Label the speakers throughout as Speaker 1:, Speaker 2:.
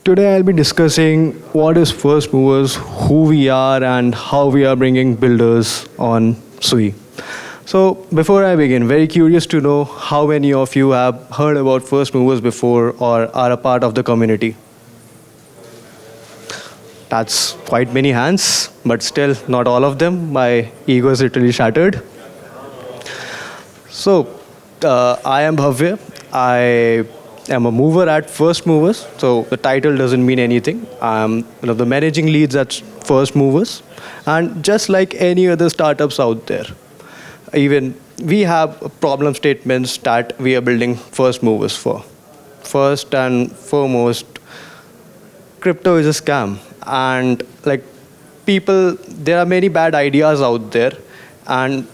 Speaker 1: Today I'll be discussing what is First Movers, who we are, and how we are bringing builders on Sui. So before I begin, very curious to know how many of you have heard about First Movers before or are a part of the community. That's quite many hands, but still not all of them. My ego is literally shattered. So I am Bhavya. I am a mover at First Movers. So the title doesn't mean anything. I'm one of the managing leads at First Movers. And just like any other startups out there, even we have problem statements that we are building First Movers for. First and foremost, crypto is a scam. And like people, there are many bad ideas out there. And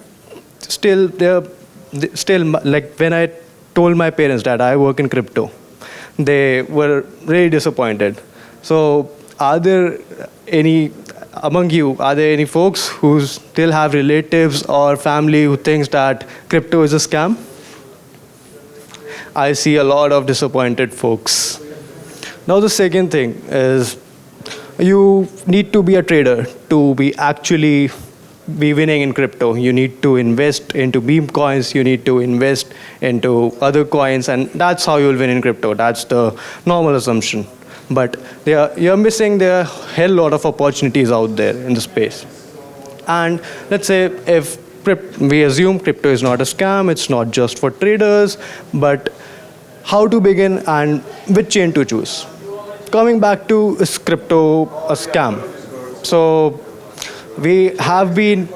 Speaker 1: still like when I told my parents that I work in crypto, they were really disappointed. So are there any among you, are there any folks who still have relatives or family who thinks that crypto is a scam? I see a lot of disappointed folks. Now the second thing is you need to be a trader to be actually be winning in crypto. You need to invest into meme coins, you need to invest into other coins, and that's how you'll win in crypto. That's the normal assumption. But you're missing there a hell lot of opportunities out there in the space. And let's say if we assume crypto is not a scam, it's not just for traders, but how to begin and which chain to choose. Coming back to is crypto a scam? So we have been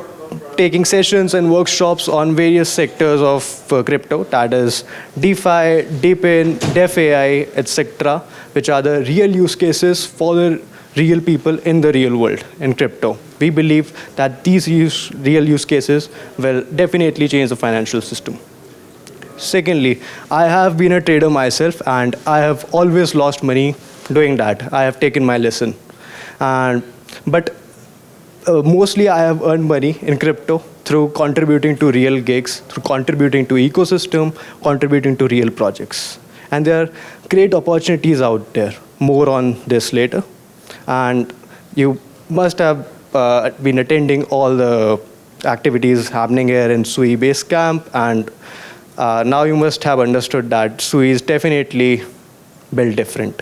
Speaker 1: taking sessions and workshops on various sectors of crypto, that is DeFi, DePIN, DevAI, etc., which are the real use cases for the real people in the real world in crypto. We believe that these real use cases will definitely change the financial system. Secondly, I have been a trader myself and I have always lost money doing that. I have taken my lesson. But mostly I have earned money in crypto through contributing to real gigs, through contributing to ecosystem, contributing to real projects. And there are great opportunities out there. More on this later. And you must have been attending all the activities happening here in Sui Basecamp, and now you must have understood that Sui is definitely built different.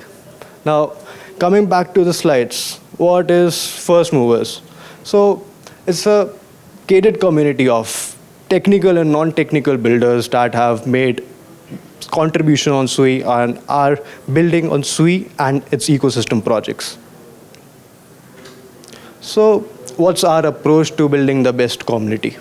Speaker 1: Now, coming back to the slides, what is First Movers? So it's a gated community of technical and non-technical builders that have made contribution on Sui and are building on Sui and its ecosystem projects. So what's our approach to building the best community?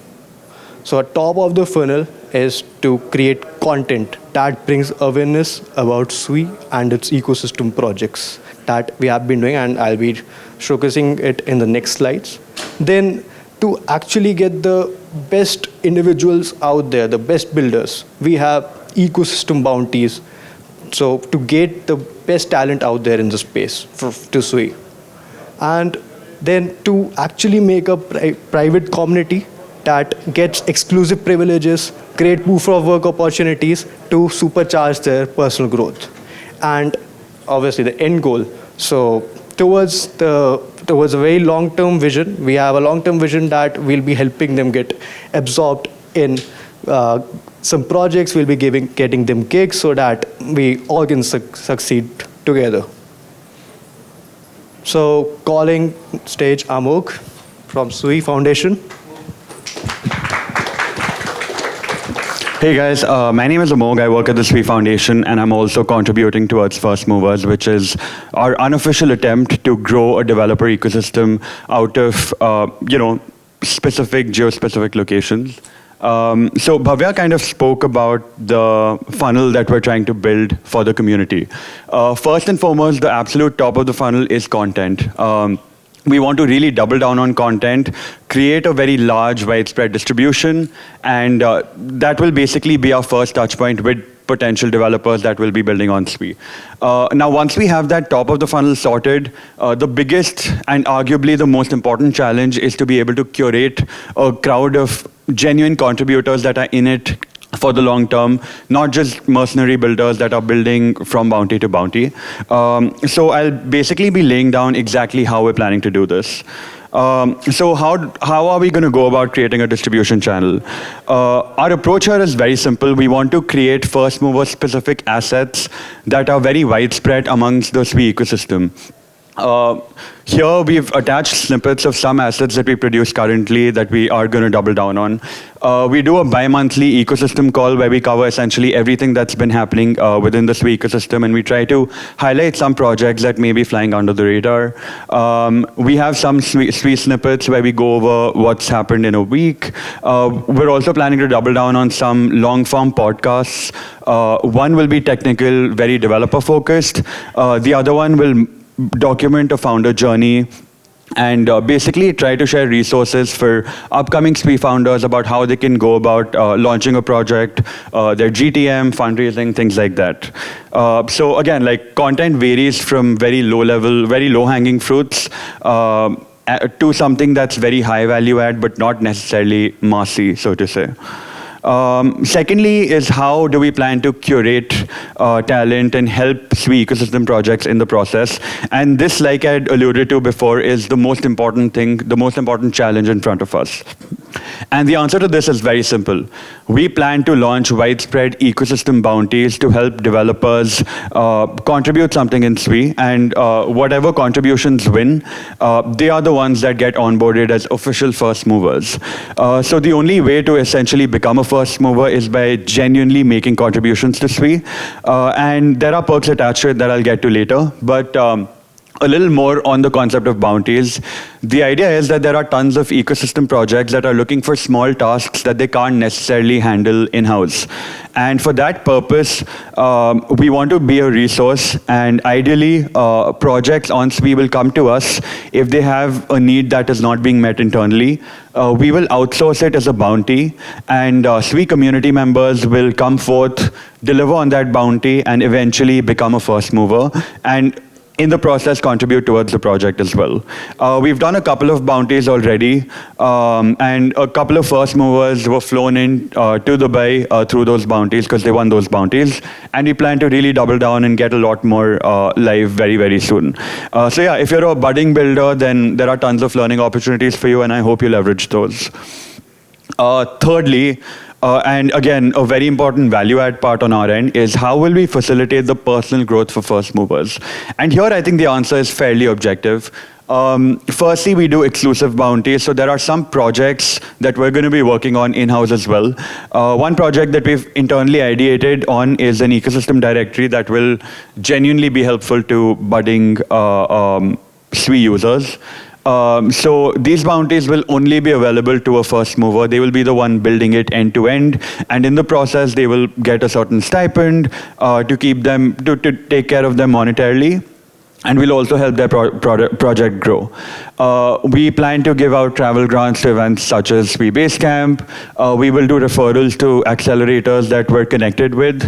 Speaker 1: So at top of the funnel is to create content that brings awareness about Sui and its ecosystem projects that we have been doing, and I'll be showcasing it in the next slides. Then to actually get the best individuals out there, the best builders, we have ecosystem bounties. So to get the best talent out there in the space to Sui. And then to actually make a private community that gets exclusive privileges, create proof of work opportunities to supercharge their personal growth. And obviously the end goal. So towards a very long-term vision, we have a long-term vision that will be helping them get absorbed in some projects. We'll be getting them gigs so that we all can succeed together. So calling stage Amok from Sui Foundation.
Speaker 2: Hey guys, my name is Amog. I work at the Sui Foundation, and I'm also contributing towards First Movers, which is our unofficial attempt to grow a developer ecosystem out of, specific geo-specific locations. So Bhavya kind of spoke about the funnel that we're trying to build for the community. First and foremost, the absolute top of the funnel is content. We want to really double down on content, create a very large, widespread distribution, and that will basically be our first touch point with potential developers that will be building on Sui. Now, once we have that top of the funnel sorted, the biggest and arguably the most important challenge is to be able to curate a crowd of genuine contributors that are in it for the long term, not just mercenary builders that are building from bounty to bounty. So I'll basically be laying down exactly how we're planning to do this. So how are we going to go about creating a distribution channel? Our approach here is very simple. We want to create first mover specific assets that are very widespread amongst the Sui ecosystem. Here we've attached snippets of some assets that we produce currently that we are going to double down on. We do a bi-monthly ecosystem call where we cover essentially everything that's been happening within the Sui ecosystem, and we try to highlight some projects that may be flying under the radar. We have some Sui snippets where we go over what's happened in a week. We're also planning to double down on some long-form podcasts. One will be technical, very developer-focused. The other one will document a founder journey and basically try to share resources for upcoming Sui founders about how they can go about launching a project, their GTM, fundraising, things like that. So again, like content varies from very low level, very low hanging fruits to something that's very high value add, but not necessarily massy, so to say. Secondly is how do we plan to curate talent and help Sui ecosystem projects in the process. And this, like I had alluded to before, is the most important thing, the most important challenge in front of us. And the answer to this is very simple. We plan to launch widespread ecosystem bounties to help developers contribute something in Sui, and whatever contributions win, they are the ones that get onboarded as official first movers. So the only way to essentially become a first mover is by genuinely making contributions to Sui. And there are perks attached to it that I'll get to later, but a little more on the concept of bounties. The idea is that there are tons of ecosystem projects that are looking for small tasks that they can't necessarily handle in-house. And for that purpose, we want to be a resource, and ideally, projects on Sui will come to us if they have a need that is not being met internally. We will outsource it as a bounty, and Sui community members will come forth, deliver on that bounty, and eventually become a first mover, and in the process contribute towards the project as well. We've done a couple of bounties already, and a couple of first movers were flown in to Dubai through those bounties because they won those bounties, and we plan to really double down and get a lot more live very, very soon. So yeah, if you're a budding builder, then there are tons of learning opportunities for you, and I hope you leverage those. Thirdly, and again, a very important value add part on our end is how will we facilitate the personal growth for first movers? And here I think the answer is fairly objective. Firstly, we do exclusive bounties. So there are some projects that we're going to be working on in-house as well. One project that we've internally ideated on is an ecosystem directory that will genuinely be helpful to budding Sui users. So these bounties will only be available to a first mover. They will be the one building it end to end, and in the process, they will get a certain stipend to keep them to take care of them monetarily. And we'll also help their project grow. We plan to give out travel grants to events such as Sui Basecamp. We will do referrals to accelerators that we're connected with.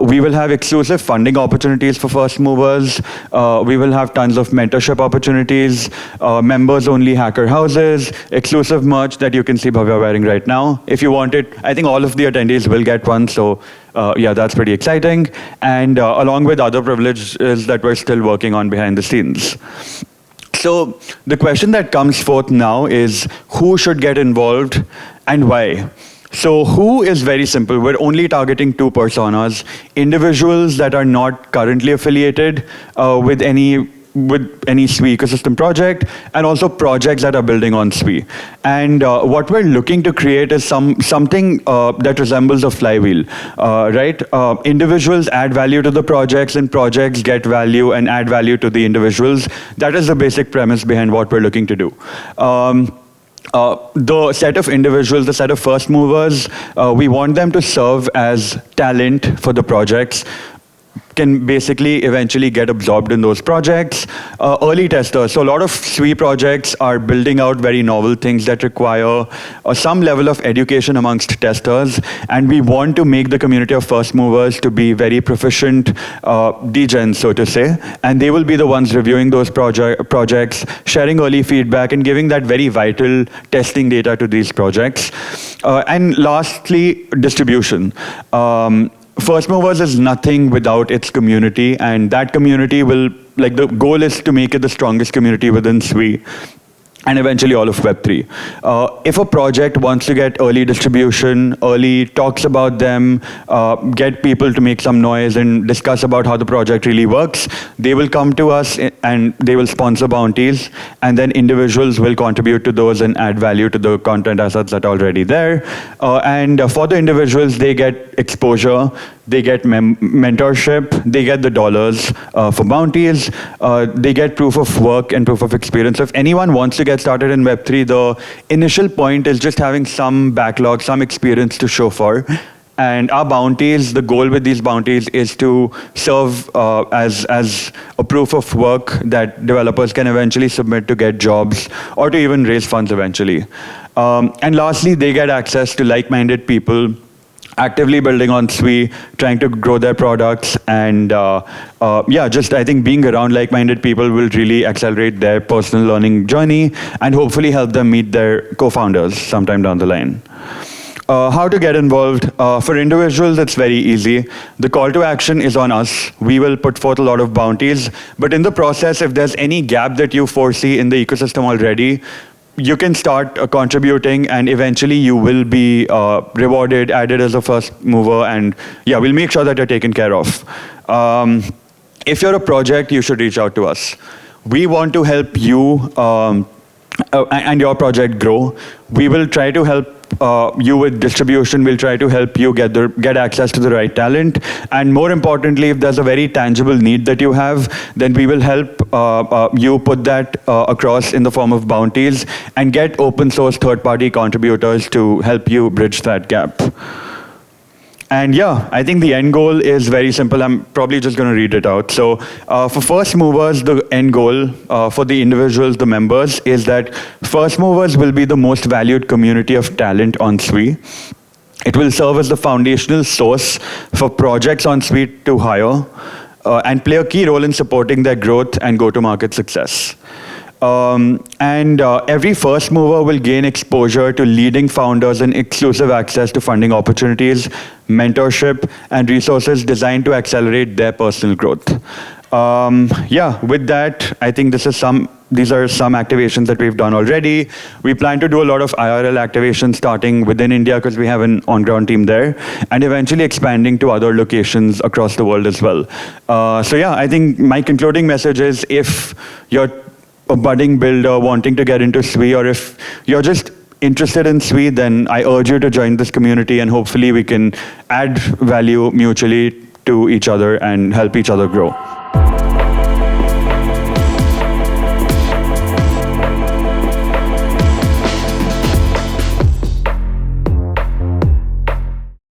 Speaker 2: We will have exclusive funding opportunities for first movers. We will have tons of mentorship opportunities, members-only hacker houses, exclusive merch that you can see Bhavya wearing right now. If you want it, I think all of the attendees will get one, so yeah, that's pretty exciting. And along with other privileges that we're still working on behind the scenes. So the question that comes forth now is who should get involved and why? So who is very simple. We're only targeting two personas, individuals that are not currently affiliated with any Sui ecosystem project, and also projects that are building on Sui. And what we're looking to create is something that resembles a flywheel, right? Individuals add value to the projects, and projects get value and add value to the individuals. That is the basic premise behind what we're looking to do. The set of individuals, the set of first movers, we want them to serve as talent for the projects, can basically eventually get absorbed in those projects. Early testers. So a lot of Sui projects are building out very novel things that require some level of education amongst testers. And we want to make the community of first movers to be very proficient degens, so to say. And they will be the ones reviewing those projects, sharing early feedback, and giving that very vital testing data to these projects. And lastly, distribution. First Movers is nothing without its community, and that community will, like, the goal is to make it the strongest community within Sui, and eventually all of Web3. If a project wants to get early distribution, early talks about them, get people to make some noise and discuss about how the project really works, they will come to us and they will sponsor bounties, and then individuals will contribute to those and add value to the content assets that are already there. And for the individuals, they get exposure, they get mentorship, they get the dollars for bounties, they get proof of work and proof of experience. So if anyone wants to get started in Web3, the initial point is just having some backlog, some experience to show for. And our bounties, the goal with these bounties is to serve as a proof of work that developers can eventually submit to get jobs or to even raise funds eventually. And lastly, they get access to like-minded people actively building on Sui, trying to grow their products, and yeah, just I think being around like-minded people will really accelerate their personal learning journey and hopefully help them meet their co-founders sometime down the line. How to get involved? For individuals, it's very easy. The call to action is on us. We will put forth a lot of bounties, but in the process, if there's any gap that you foresee in the ecosystem already, you can start contributing, and eventually you will be rewarded, added as a first mover, and yeah, we'll make sure that you're taken care of. If you're a project, you should reach out to us. We want to help you and your project grow. We will try to help you with distribution. We'll try to help you get access to the right talent. And more importantly, if there's a very tangible need that you have, then we will help you put that across in the form of bounties and get open source third-party contributors to help you bridge that gap. And yeah, I think the end goal is very simple. I'm probably just going to read it out. So for first movers, the end goal for the individuals, the members, is that first movers will be the most valued community of talent on Sui. It will serve as the foundational source for projects on Sui to hire and play a key role in supporting their growth and go-to-market success. Every first mover will gain exposure to leading founders and exclusive access to funding opportunities, mentorship, and resources designed to accelerate their personal growth. Yeah, with that, I think these are some activations that we've done already. We plan to do a lot of IRL activations starting within India because we have an on-ground team there, and eventually expanding to other locations across the world as well. So yeah, I think my concluding message is, if you're a budding builder wanting to get into Sui, or if you're just interested in Sui, then I urge you to join this community, and hopefully we can add value mutually to each other and help each other grow.